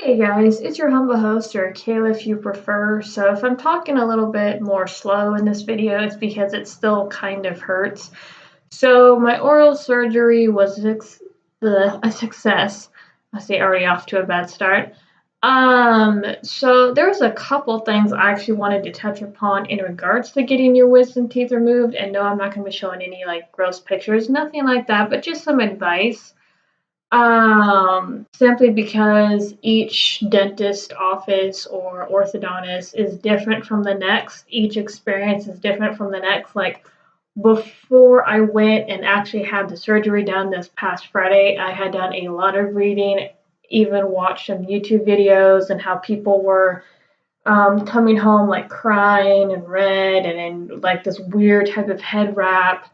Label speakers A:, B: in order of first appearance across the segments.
A: Hey guys, it's your humble host, or Kayla if you prefer. So if I'm talking a little bit more slow in this video, it's because it still kind of hurts. So my oral surgery was a success. I say already off to a bad start. So there was a couple things I actually wanted to touch upon in regards to getting your wisdom teeth removed. And no, I'm not going to be showing any like gross pictures, nothing like that, but just some advice. Simply because each dentist office or orthodontist is different from the next. Each experience is different from the next. Like before I went and actually had the surgery done this past Friday, I had done a lot of reading, even watched some YouTube videos and how people were coming home like crying and red and in like this weird type of head wrap.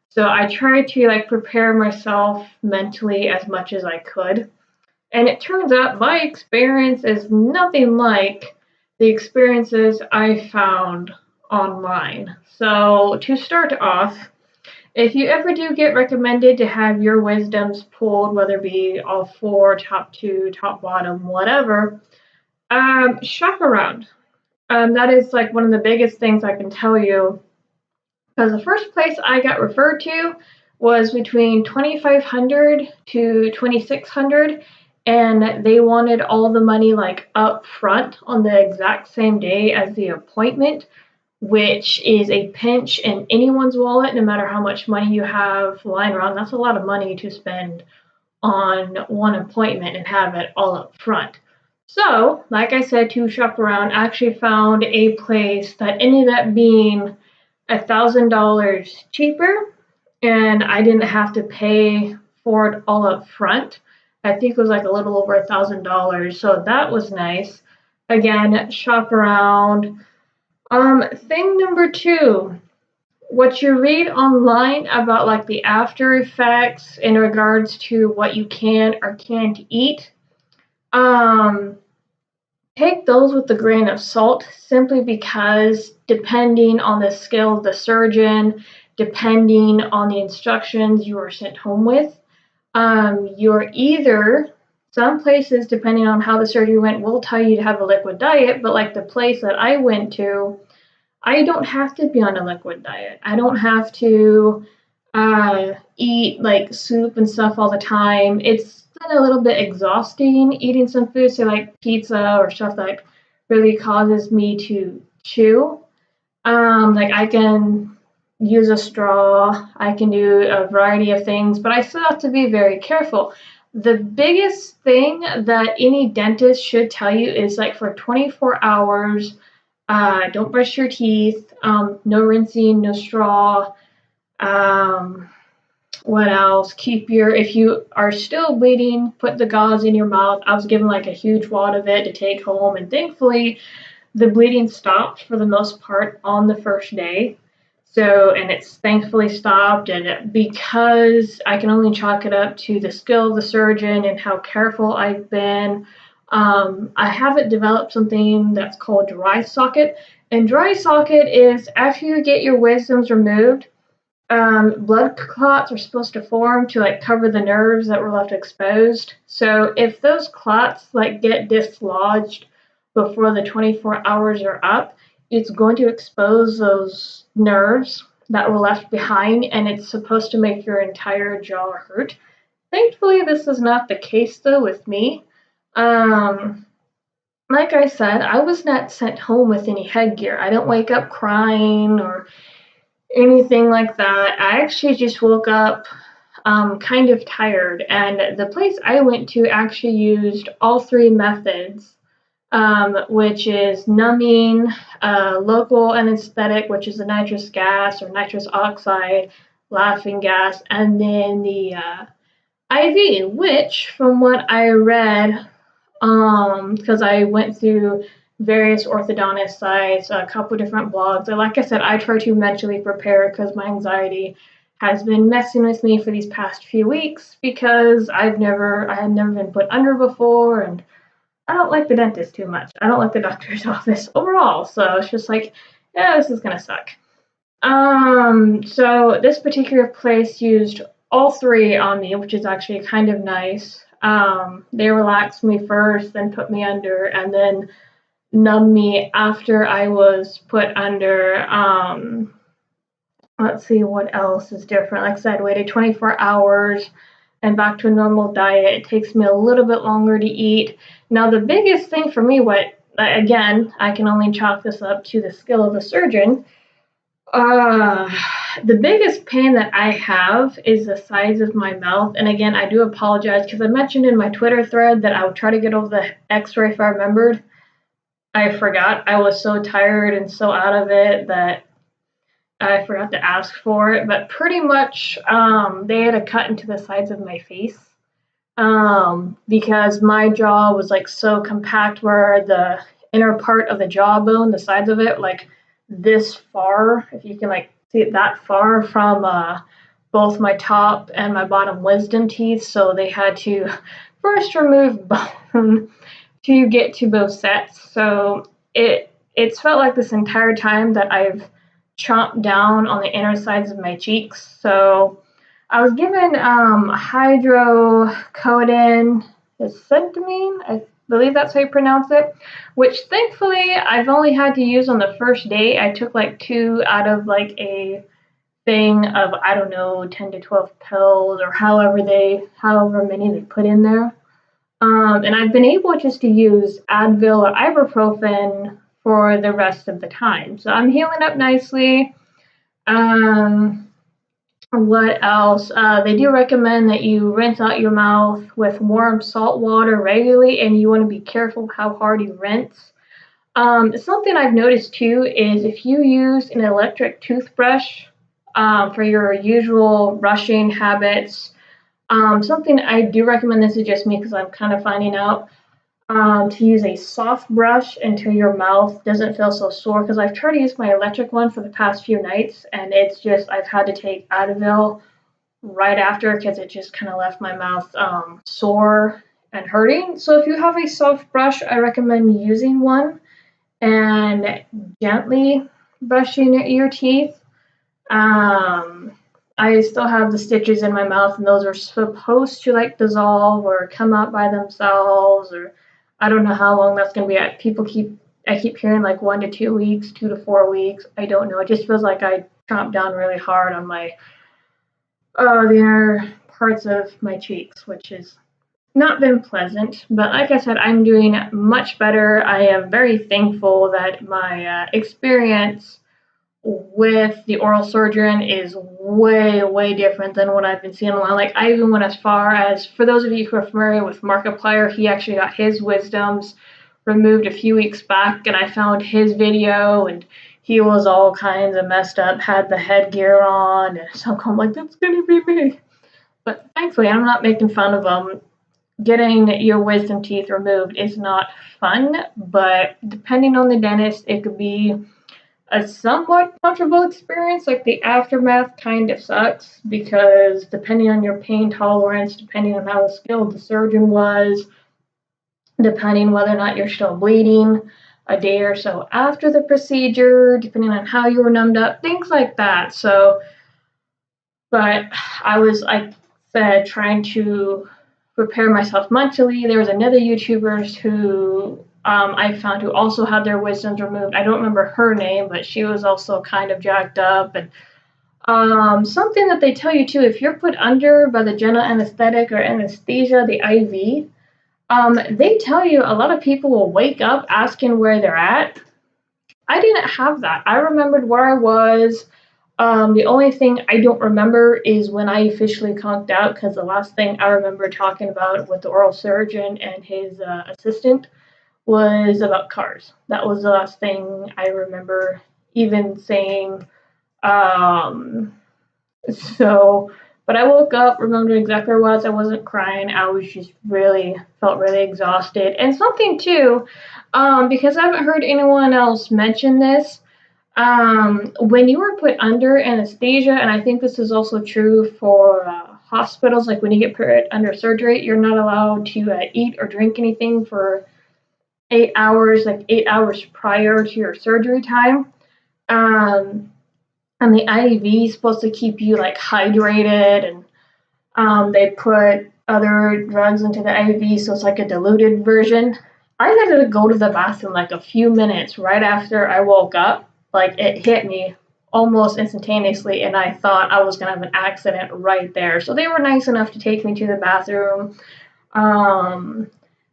A: So I tried to like prepare myself mentally as much as I could. And it turns out my experience is nothing like the experiences I found online. So to start off, if you ever do get recommended to have your wisdoms pulled, whether it be all four, top two, top bottom, whatever, shop around. That is like one of the biggest things I can tell you because the first place I got referred to was between 2,500 to 2,600, and they wanted all the money like up front on the exact same day as the appointment, which is a pinch in anyone's wallet, no matter how much money you have lying around. That's a lot of money to spend on one appointment and have it all up front. So, like I said, to shop around, I actually found a place that ended up being $1,000 cheaper, and I didn't have to pay for it all up front. I think it was like a little over $1,000, so that was nice. Again, shop around. Thing number two, what you read online about like the after effects in regards to what you can or can't eat, um, take those with a grain of salt simply because depending on the skill of the surgeon, depending on the instructions you are sent home with, you're either some places, depending on how the surgery went, will tell you to have a liquid diet, but like the place that I went to, I don't have to be on a liquid diet. I don't have to eat like soup and stuff all the time. It's been a little bit exhausting eating some food, so like pizza or stuff that really causes me to chew. Like I can use a straw, I can do a variety of things, but I still have to be very careful. The biggest thing that any dentist should tell you is like for 24 hours, don't brush your teeth, no rinsing, no straw. Um, what else? If you are still bleeding, put the gauze in your mouth. I was given like a huge wad of it to take home, and thankfully, the bleeding stopped for the most part on the first day. So, and it's thankfully stopped. And because I can only chalk it up to the skill of the surgeon and how careful I've been, I haven't developed something that's called dry socket. And dry socket is after you get your wisdoms removed, blood clots are supposed to form to like cover the nerves that were left exposed. So if those clots like get dislodged before the 24 hours are up, it's going to expose those nerves that were left behind, and it's supposed to make your entire jaw hurt. Thankfully, this is not the case though with me. Um, like I said, I was not sent home with any headgear. I don't wake up crying or anything like that. I actually just woke up kind of tired, and the place I went to actually used all three methods, which is numbing, local anesthetic, which is the nitrous gas or nitrous oxide, laughing gas, and then the IV, which, from what I read, because I went through various orthodontist sites, a couple different blogs. And like I said, I try to mentally prepare because my anxiety has been messing with me for these past few weeks because I had never been put under before, and I don't like the dentist too much. I don't like the doctor's office overall. So it's just like, yeah, this is gonna suck. So this particular place used all three on me, which is actually kind of nice. They relaxed me first, then put me under, and then numbed me after I was put under. Let's see what else is different. Like I said, waited 24 hours and back to a normal diet. It takes me a little bit longer to eat. Now, the biggest thing for me, what again, I can only chalk this up to the skill of the surgeon. Uh, the biggest pain that I have is the size of my mouth. And again, I do apologize because I mentioned in my Twitter thread that I would try to get over the x-ray if I remembered. I forgot. I was so tired and so out of it that I forgot to ask for it. But pretty much, they had a cut into the sides of my face, because my jaw was like so compact where the inner part of the jawbone, the sides of it, like this far, if you can like see it that far from both my top and my bottom wisdom teeth. So they had to first remove bone to get to both sets. So it's felt like this entire time that I've chomped down on the inner sides of my cheeks. So I was given hydrocodone acetylene, I believe that's how you pronounce it, which thankfully I've only had to use on the first day. I took like 2 out of like a thing of, I don't know, 10 to 12 pills or however many they put in there. And I've been able just to use Advil or ibuprofen for the rest of the time. So I'm healing up nicely. What else? They do recommend that you rinse out your mouth with warm salt water regularly, and you want to be careful how hard you rinse. Something I've noticed too is if you use an electric toothbrush for your usual brushing habits, something I do recommend, this is just me because I'm kind of finding out, to use a soft brush until your mouth doesn't feel so sore. Because I've tried to use my electric one for the past few nights, and it's just, I've had to take Advil right after because it just kind of left my mouth sore and hurting. So if you have a soft brush, I recommend using one and gently brushing your teeth. I still have the stitches in my mouth, and those are supposed to like dissolve or come out by themselves, or I don't know how long that's going to be. I keep hearing like 1 to 2 weeks, 2 to 4 weeks. I don't know. It just feels like I chomped down really hard on my the inner parts of my cheeks, which has not been pleasant. But like I said, I'm doing much better. I am very thankful that my experience with the oral surgeon is way, way different than what I've been seeing online. Like, I even went as far as, for those of you who are familiar with Markiplier, he actually got his wisdoms removed a few weeks back, and I found his video, and he was all kinds of messed up, had the headgear on, and so I'm like, that's gonna be me. But thankfully, I'm not making fun of them. Getting your wisdom teeth removed is not fun, but depending on the dentist, it could be a somewhat comfortable experience. Like, the aftermath kind of sucks because depending on your pain tolerance, depending on how skilled the surgeon was, depending whether or not you're still bleeding a day or so after the procedure, depending on how you were numbed up, things like that. So, but I was, like I said, trying to prepare myself mentally. There was another YouTuber who I found who also had their wisdoms removed. I don't remember her name, but she was also kind of jacked up. And something that they tell you too, if you're put under by the general anesthetic or anesthesia, the IV, they tell you a lot of people will wake up asking where they're at. I didn't have that. I remembered where I was. The only thing I don't remember is when I officially conked out, because the last thing I remember talking about with the oral surgeon and his assistant was about cars. That was the last thing I remember even saying. So, but I woke up, remembered exactly where I was. I wasn't crying. I was just felt really exhausted. And something too, because I haven't heard anyone else mention this, when you are put under anesthesia, and I think this is also true for hospitals, like when you get put under surgery, you're not allowed to eat or drink anything for 8 hours, like 8 hours prior to your surgery time. And the IV is supposed to keep you like hydrated, and they put other drugs into the IV, so it's like a diluted version. I had to go to the bathroom like a few minutes right after I woke up. Like it hit me almost instantaneously, and I thought I was gonna have an accident right there. So they were nice enough to take me to the bathroom. Um,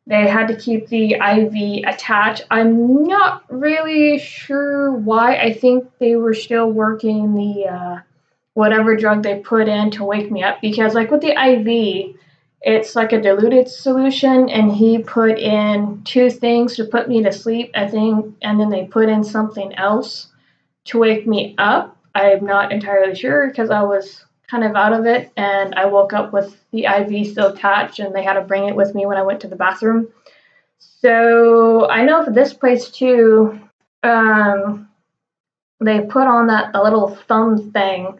A: they had to keep the IV attached. I'm not really sure why. I think they were still working the whatever drug they put in to wake me up, because like with the IV, it's like a diluted solution, and he put in two things to put me to sleep, I think, and then they put in something else to wake me up. I'm not entirely sure because I was kind of out of it, and I woke up with the IV still attached, and they had to bring it with me when I went to the bathroom. So I know for this place too, they put on that a little thumb thing.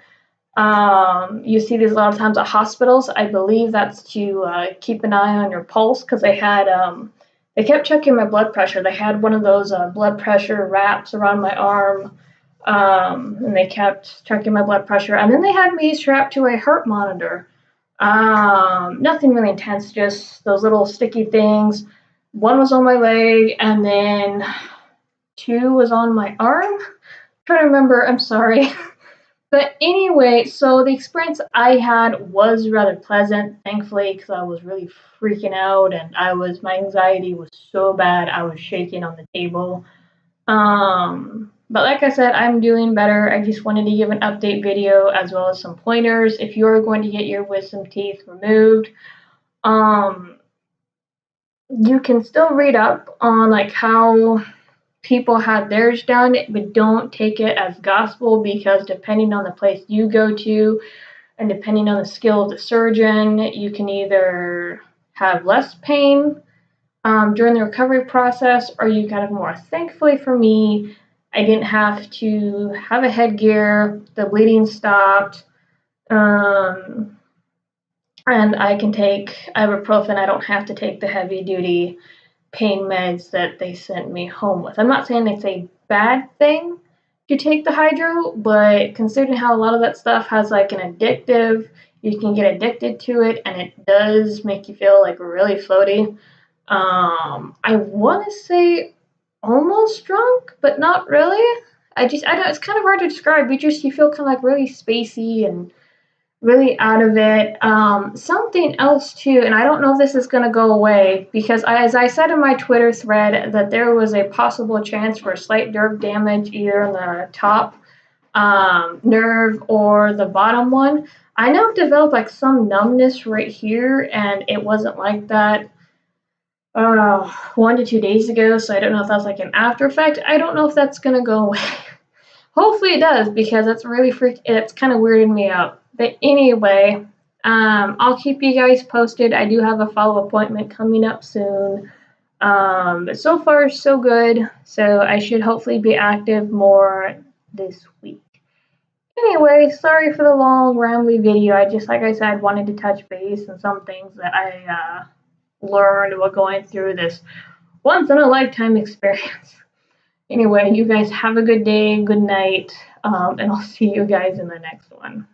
A: You see these a lot of times at hospitals. I believe that's to keep an eye on your pulse, because they kept checking my blood pressure. They had one of those blood pressure wraps around my arm, and they kept checking my blood pressure. And then they had me strapped to a heart monitor. Nothing really intense, just those little sticky things. One was on my leg, and then two was on my arm. I'm trying to remember, I'm sorry. But anyway, so the experience I had was rather pleasant, thankfully, because I was really freaking out, and my anxiety was so bad, I was shaking on the table. But like I said, I'm doing better. I just wanted to give an update video as well as some pointers if you're going to get your wisdom teeth removed. You can still read up on like how people had theirs done, but don't take it as gospel, because depending on the place you go to and depending on the skill of the surgeon, you can either have less pain during the recovery process, or you kind of more. Thankfully for me, I didn't have to have a headgear, the bleeding stopped, and I can take ibuprofen. I don't have to take the heavy duty pain meds that they sent me home with. I'm not saying it's a bad thing to take the hydro, but considering how a lot of that stuff has like an addictive, you can get addicted to it, and it does make you feel like really floaty. I want to say almost drunk, but not really. I don't, it's kind of hard to describe. You feel kind of like really spacey and really out of it. Something else too, and I don't know if this is going to go away, because as I said in my Twitter thread, that there was a possible chance for slight nerve damage either on the top nerve or the bottom one. I now developed like some numbness right here, and it wasn't like that 1 to 2 days ago, so I don't know if that's like an after effect. I don't know if that's going to go away. Hopefully it does, because it's kind of weirding me out. But anyway, I'll keep you guys posted. I do have a follow appointment coming up soon. But so far, so good. So I should hopefully be active more this week. Anyway, sorry for the long, rambly video. Like I said, wanted to touch base on some things that I learned while going through this once in a lifetime experience. Anyway, you guys have a good day, good night, and I'll see you guys in the next one.